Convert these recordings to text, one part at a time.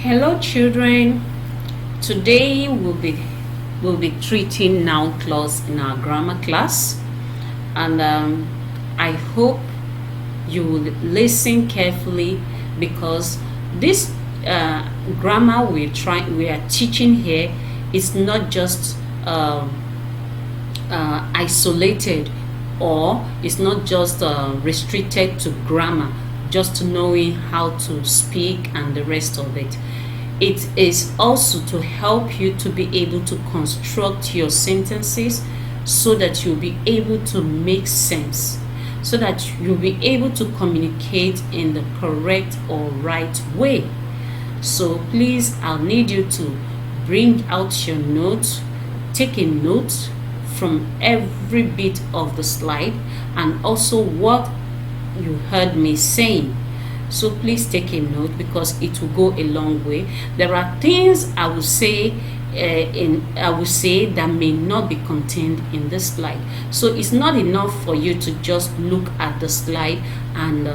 Hello children, today we'll be treating noun clause in our grammar class, and I hope you will listen carefully because this grammar we are teaching here is not just isolated, or it's not just restricted to grammar, just to knowing how to speak and the rest of it. It is also to help you to be able to construct your sentences so that you'll be able to make sense, so that you'll be able to communicate in the correct or right way. So please, I'll need you to bring out your notes, take a note from every bit of the slide and also what you heard me saying. So please take a note because it will go a long way. There are things I will say that may not be contained in this slide. So it's not enough for you to just look at the slide and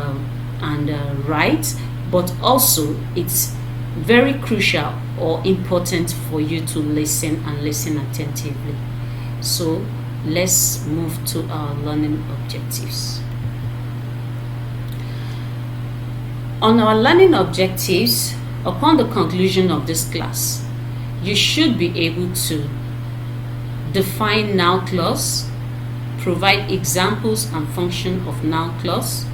write, but also it's very crucial or important for you to listen and listen attentively. So let's move to our learning objectives. On our learning objectives, upon the conclusion of this class, you should be able to define noun clause, provide examples and function of noun clause,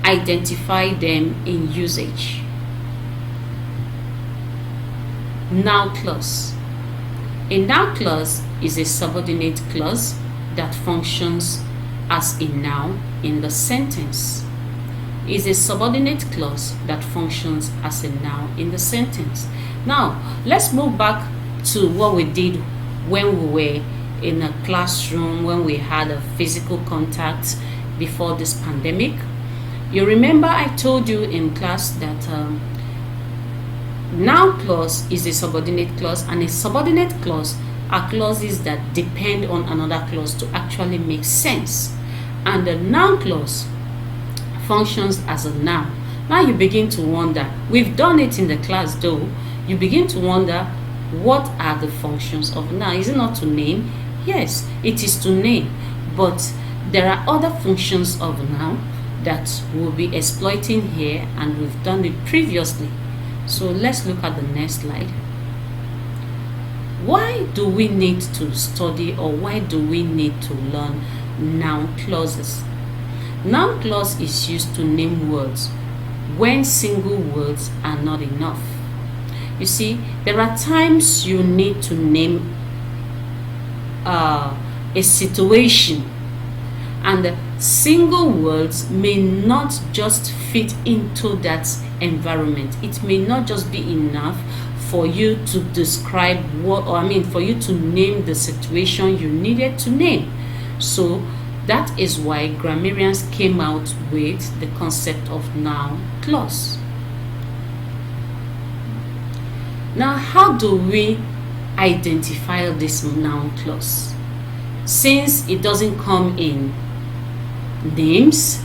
identify them in usage. Noun clause. A noun clause is a subordinate clause that functions as a noun in the sentence. Is a subordinate clause that functions as a noun in the sentence. Now, let's move back to what we did when we were in a classroom, when we had a physical contact before this pandemic. You remember I told you in class that noun clause is a subordinate clause, and a subordinate clause are clauses that depend on another clause to actually make sense. And the noun clause functions as a noun. Now you begin to wonder, we've done it in the class though, you begin to wonder, what are the functions of noun? Is it not to name? Yes, it is to name, but there are other functions of noun that we'll be exploiting here, and we've done it previously. So let's look at the next slide. Why do we need to study, or why do we need to learn noun clauses? Noun clause is used to name words when single words are not enough. You see, there are times you need to name a situation, and single words may not just fit into that environment. It may not just be enough for you to describe for you to name the situation you needed to name. So that is why grammarians came out with the concept of noun clause. Now, how do we identify this noun clause? Since it doesn't come in names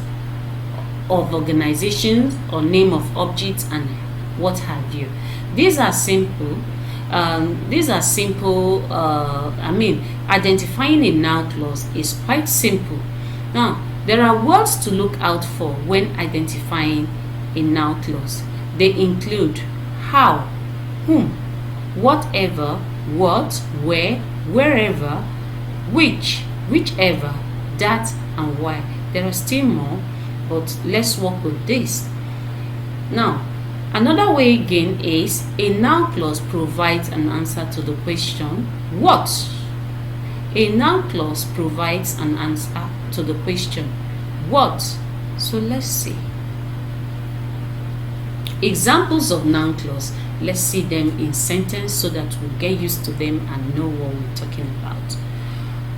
of organizations or name of objects and what have you, these are simple. Identifying a noun clause is quite simple. Now, there are words to look out for when identifying a noun clause. They include how, whom, whatever, what, where, wherever, which, whichever, that, and why. There are still more, but let's work with this. Now, another way again is a noun clause provides an answer to the question, what? A noun clause provides an answer to the question, what? So let's see. Examples of noun clause. Let's see them in sentence so that we'll get used to them and know what we're talking about.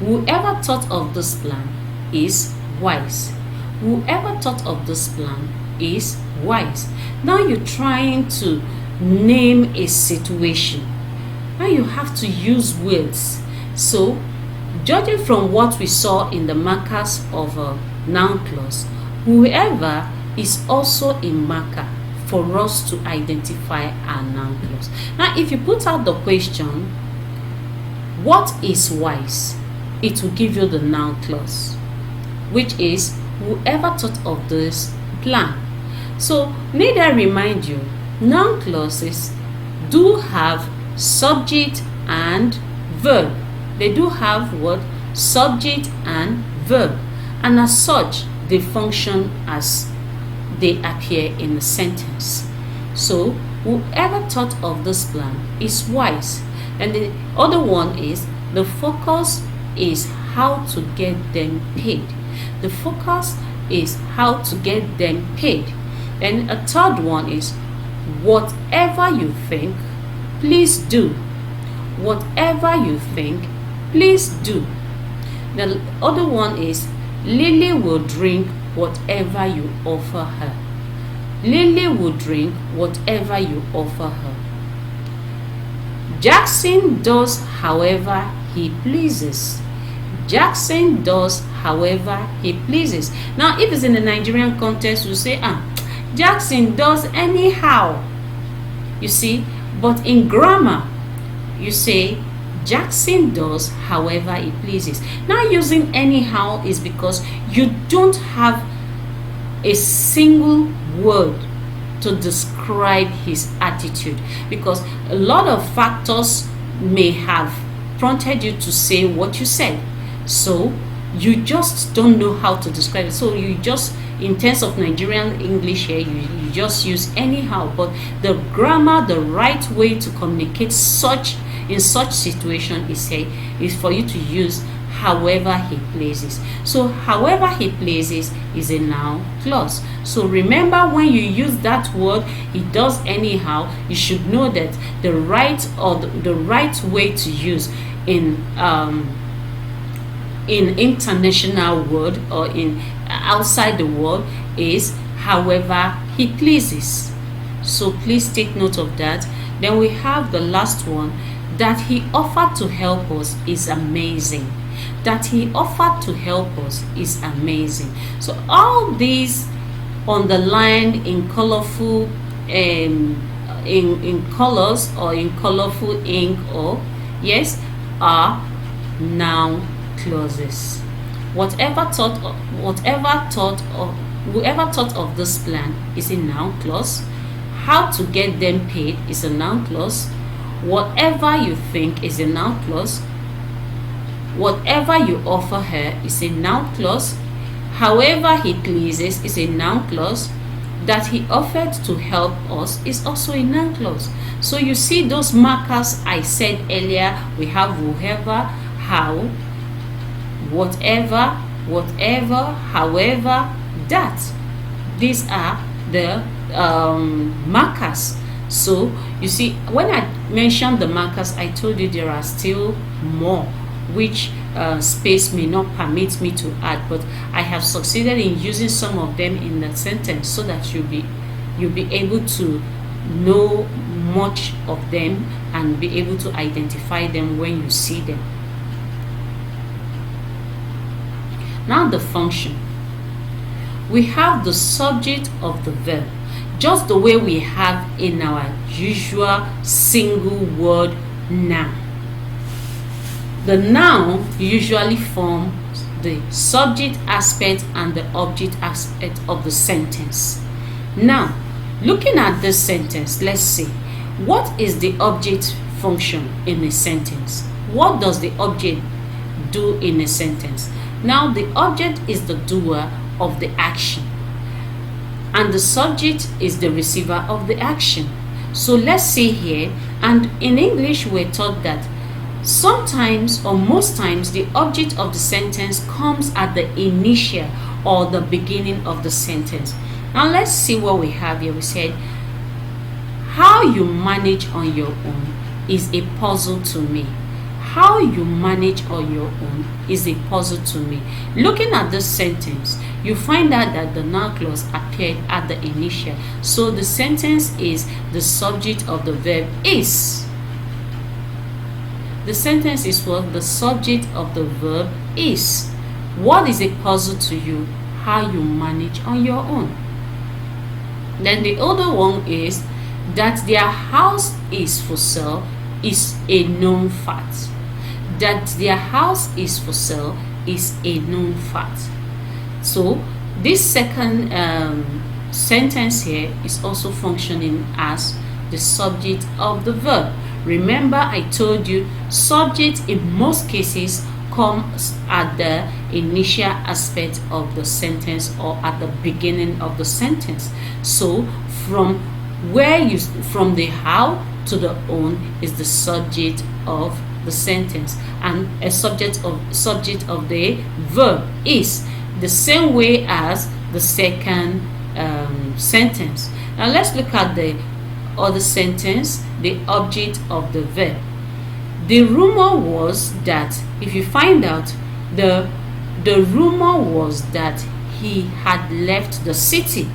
Whoever thought of this plan is wise. Whoever thought of this plan is wise. Now you're trying to name a situation. Now you have to use words. So, judging from what we saw in the markers of a noun clause, whoever is also a marker for us to identify our noun clause. Now, if you put out the question, what is wise? It will give you the noun clause, which is whoever thought of this plan. So, need I remind you, noun clauses do have subject and verb. They do have what? Subject and verb. And as such, they function as they appear in the sentence. So, whoever thought of this plan is wise. And the other one is the focus is how to get them paid. The focus is how to get them paid. And a third one is whatever you think, please do. Whatever you think, please do. The other one is Lily will drink whatever you offer her. Lily will drink whatever you offer her. Jackson does however he pleases. Jackson does however he pleases. Now, if it's in the Nigerian context, we say, Jackson does anyhow. You see, but in grammar, you say Jackson does however he pleases. Now, using anyhow is because you don't have a single word to describe his attitude, because a lot of factors may have prompted you to say what you said, so you just don't know how to describe it. So you just, in terms of Nigerian English here, you just use anyhow. But the grammar, the right way to communicate in such situation is for you to use however he pleases. So however he pleases is a noun clause. So remember, when you use that word, he does anyhow, you should know that the right way to use in international world or in outside the world is however he pleases. So please take note of that. Then we have the last one, that he offered to help us is amazing. That he offered to help us is amazing. So all these underlined in colorful in colors or in colorful ink, or yes, are noun clauses. Whoever thought of this plan is a noun clause. How to get them paid is a noun clause. Whatever you think is a noun clause. Whatever you offer her is a noun clause. However he pleases is a noun clause. That he offered to help us is also a noun clause. So you see those markers I said earlier. We have whoever, how, whatever, however, that. These are the markers. So you see, when I mentioned the markers, I told you there are still more, which space may not permit me to add, but I have succeeded in using some of them in the sentence so that you'll be able to know much of them and be able to identify them when you see them. Now the function. We have the subject of the verb, just the way we have in our usual single word noun. The noun usually forms the subject aspect and the object aspect of the sentence. Now, looking at this sentence, let's see, what is the object function in a sentence? What does the object do in a sentence? Now, the object is the doer of the action, and the subject is the receiver of the action. So let's see here, and in English we're taught that sometimes or most times the object of the sentence comes at the initial or the beginning of the sentence. Now let's see what we have here. We said, how you manage on your own is a puzzle to me. How you manage on your own is a puzzle to me. Looking at this sentence, you find out that the noun clause appeared at the initial. So the sentence is the subject of the verb is. The sentence is what? The subject of the verb is. What is a puzzle to you? How you manage on your own. Then the other one is that their house is for sale is a known fact. That their house is for sale is a known fact. So this second sentence here is also functioning as the subject of the verb. Remember, I told you subject in most cases comes at the initial aspect of the sentence or at the beginning of the sentence. So from the how to the on is the subject of the sentence, and a subject of the verb is the same way as the second sentence. Now let's look at the other sentence, the object of the verb. The rumor was that, if you find out, the rumor was that he had left the city.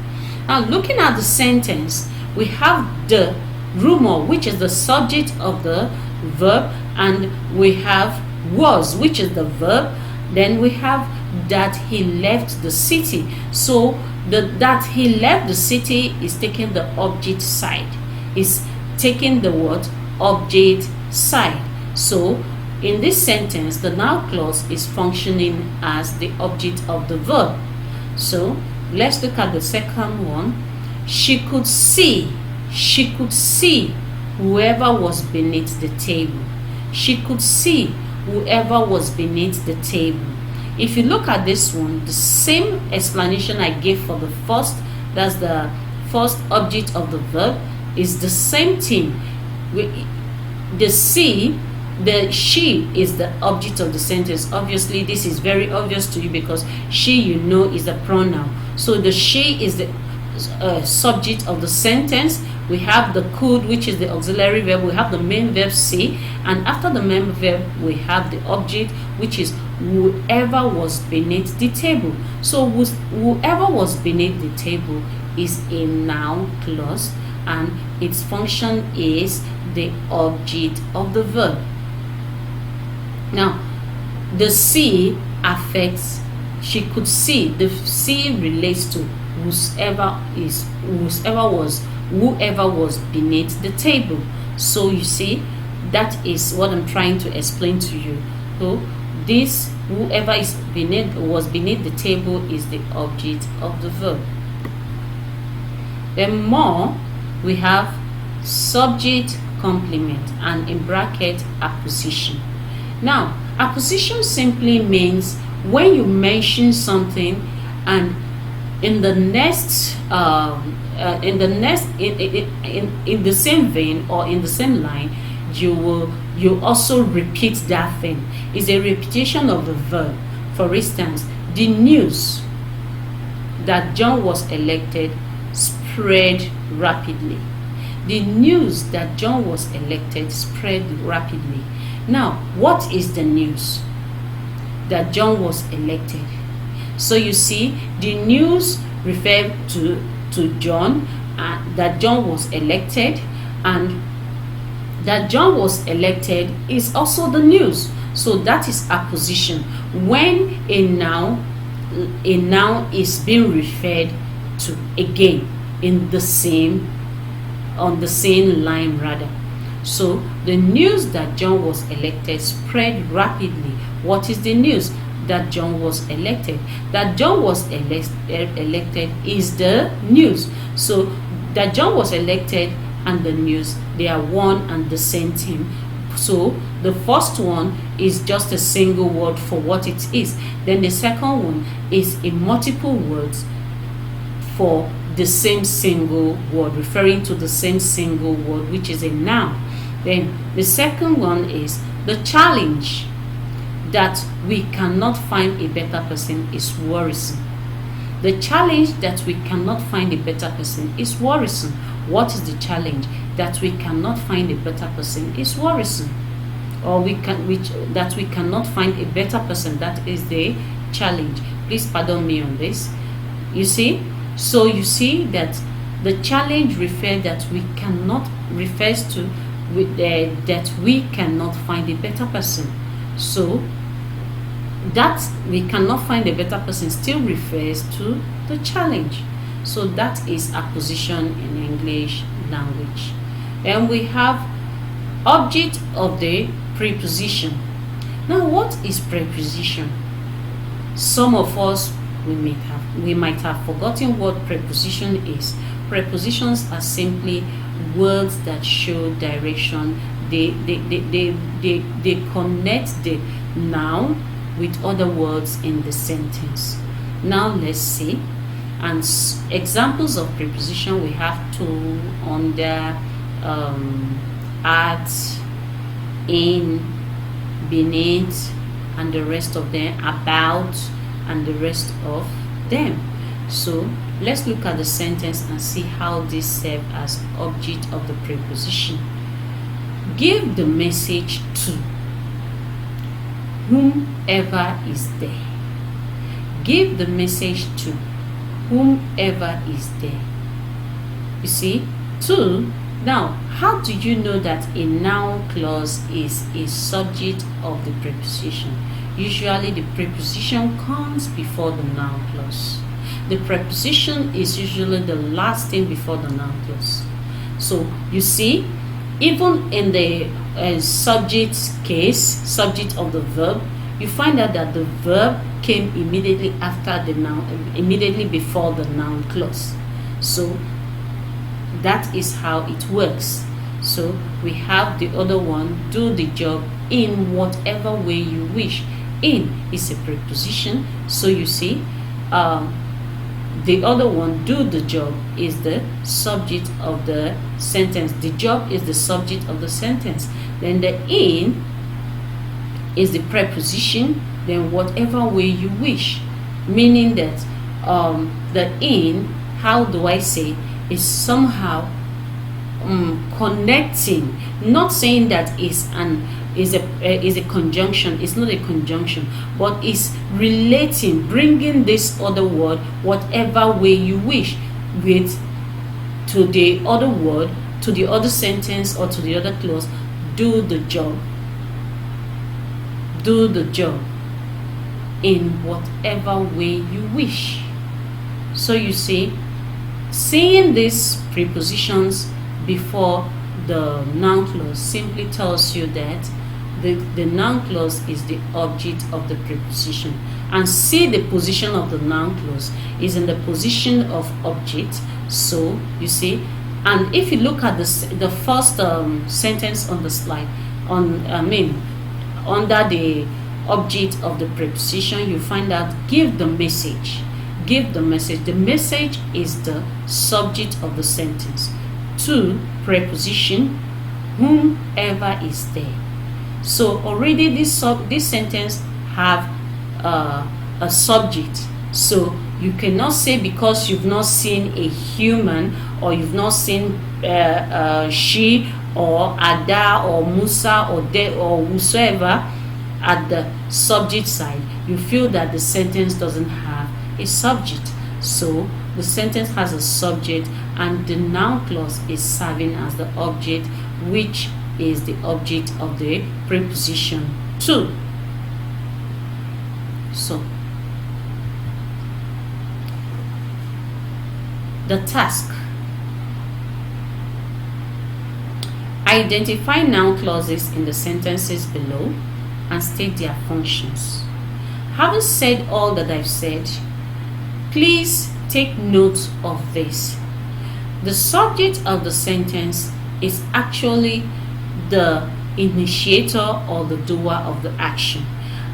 Now looking at the sentence, we have the rumor, which is the subject of the verb, and we have was, which is the verb. Then we have that he left the city. So that he left the city is taking the object side, is taking the word object side. So in this sentence, the noun clause is functioning as the object of the verb. So let's look at the second one. She could see whoever was beneath the table. She could see whoever was beneath the table. If you look at this one, the same explanation I gave for the first, that's the first object of the verb, is the same thing. The she is the object of the sentence. Obviously, this is very obvious to you because she, you know, is a pronoun. So the she is the subject of the sentence. We have the could, which is the auxiliary verb. We have the main verb see, and after the main verb we have the object, which is whoever was beneath the table. So whoever was beneath the table is a noun clause, and its function is the object of the verb. Now the see affects, she could see, the see relates to whoever was beneath the table. So you see, that is what I'm trying to explain to you. So this whoever was beneath the table is the object of the verb. Then more, we have subject complement and in bracket apposition. Now apposition simply means when you mention something and in the same vein or in the same line, you also repeat that thing. It's a repetition of the verb. For instance, the news that John was elected spread rapidly. The news that John was elected spread rapidly. Now, what is the news? That John was elected. So you see, the news referred to John, that John was elected, and that John was elected is also the news. So that is apposition. When a noun is being referred to again in the same, on the same line rather. So the news that John was elected spread rapidly. What is the news? That John was elected. That John was elected is the news. So that John was elected and the news, they are one and the same thing. So the first one is just a single word for what it is. Then the second one is in multiple words for the same single word, referring to the same single word, which is a noun. Then the second one is the challenge that we cannot find a better person is worrisome. The challenge that we cannot find a better person is worrisome. What is the challenge? That we cannot find a better person is worrisome. Or that we cannot find a better person, that is the challenge. Please pardon me on this. You see? So you see that the challenge refers to that we cannot find a better person. So that we cannot find a better person still refers to the challenge. So that is apposition in English language. Then we have object of the preposition. Now, what is preposition? Some of us we might have forgotten what preposition is. Prepositions are simply words that show direction. They connect the noun with other words in the sentence. Now let's see. And examples of preposition, we have to, under, at, in, beneath, and the rest of them, about, and the rest of them. So let's look at the sentence and see how this serves as object of the preposition. Give the message to whomever is there. Give the message to whomever is there. You see, to. Now, how do you know that a noun clause is a subject of the preposition? Usually the preposition comes before the noun clause. The preposition is usually the last thing before the noun clause. So you see, even in the subject case, subject of the verb, you find out that the verb came immediately after the noun, immediately before the noun clause. So that is how it works. So we have the other one, do the job in whatever way you wish. In is a preposition, so you see, the other one, do the job, is the subject of the sentence. The job is the subject of the sentence. Then the in is the preposition, then whatever way you wish, meaning that the in, how do I say, is somehow connecting, not saying that is a conjunction. It's not a conjunction, but it's relating, bringing this other word whatever way you wish with to the other word, to the other sentence, or to the other clause. Do the job. Do the job in whatever way you wish. So you see, seeing these prepositions before the noun clause simply tells you that the noun clause is the object of the preposition, and see the position of the noun clause is in the position of object. So you see, and if you look at the first sentence on the slide, under the object of the preposition, you find out give the message. Give the message. The message is the subject of the sentence. To, preposition, whomever is there. So already this sentence have a subject. So you cannot say because you've not seen a human, or you've not seen she or Ada or Musa or De or whosoever at the subject side, you feel that the sentence doesn't have a subject. So the sentence has a subject, and the noun clause is serving as the object, which is the object of the preposition to. So the task. Identify noun clauses in the sentences below and state their functions. Having said all that I've said, please take note of this. The subject of the sentence is actually the initiator or the doer of the action,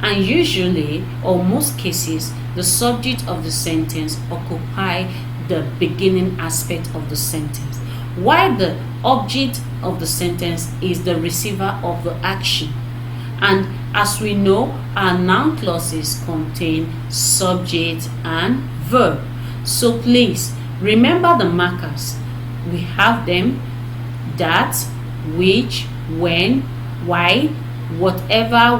and usually, or most cases, the subject of the sentence occupy the beginning aspect of the sentence, while the object of the sentence is the receiver of the action. And as we know, our noun clauses contain subject and verb. So please remember the markers. We have them: that, which, when, why, whatever,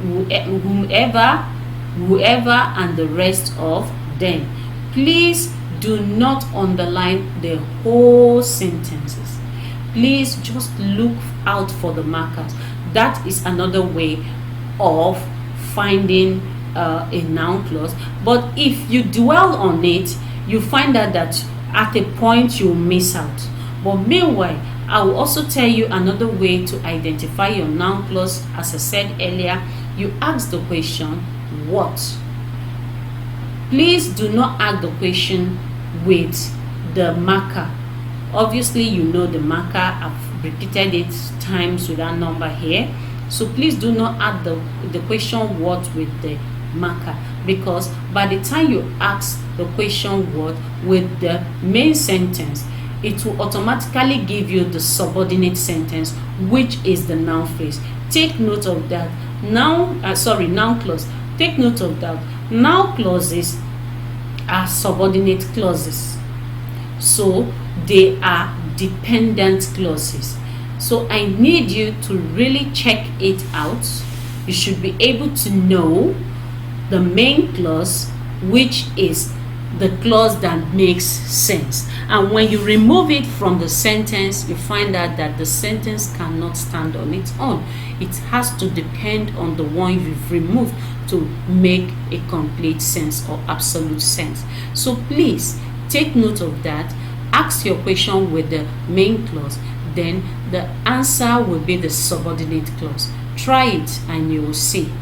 whomever, and the rest of them. Please do not underline the whole sentences. Please just look out for the markers. That is another way of finding a noun clause. But if you dwell on it, you find out that at a point you miss out. But meanwhile, I will also tell you another way to identify your noun clause. As I said earlier, you ask the question, what? Please do not ask the question with the marker. Obviously, you know the marker. I've repeated it times with that number here. So please do not add the question what with the marker, because by the time you ask the question what with the main sentence, it will automatically give you the subordinate sentence, which is the noun phrase. Take note of that. Noun clause. Take note of that. Noun clauses are subordinate clauses, so they are dependent clauses. So I need you to really check it out. You should be able to know the main clause, which is the clause that makes sense. And when you remove it from the sentence, you find out that the sentence cannot stand on its own. It has to depend on the one you've removed to make a complete sense or absolute sense. So please take note of that. Ask your question with the main clause, then the answer will be the subordinate clause. Try it and you will see.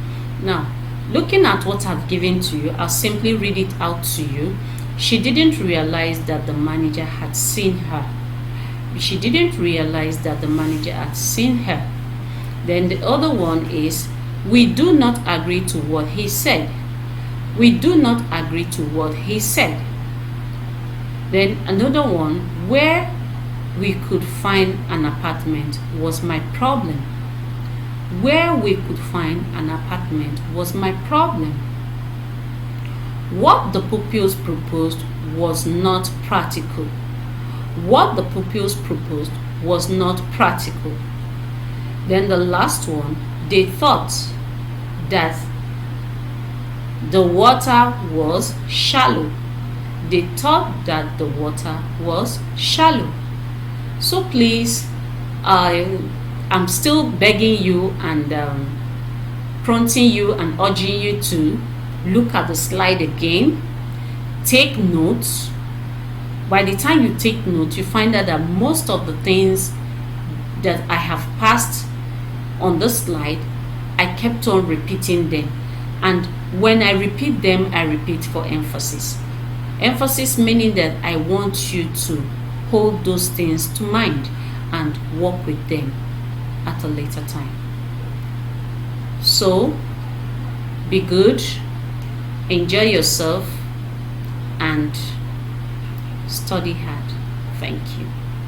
Now, looking at what I've given to you, I'll simply read it out to you. She didn't realize that the manager had seen her. She didn't realize that the manager had seen her. Then the other one is, we do not agree to what he said. We do not agree to what he said. Then another one, where we could find an apartment was my problem. Where we could find an apartment was my problem. What the pupils proposed was not practical. What the pupils proposed was not practical. Then the last one, they thought that the water was shallow. They thought that the water was shallow. So please, I'm still begging you and prompting you and urging you to look at the slide again. Take notes. By the time you take notes, you find out that most of the things that I have passed on the slide, I kept on repeating them. And when I repeat them, I repeat for emphasis. Emphasis meaning that I want you to hold those things to mind and work with them at a later time. So, be good, enjoy yourself, and study hard. Thank you.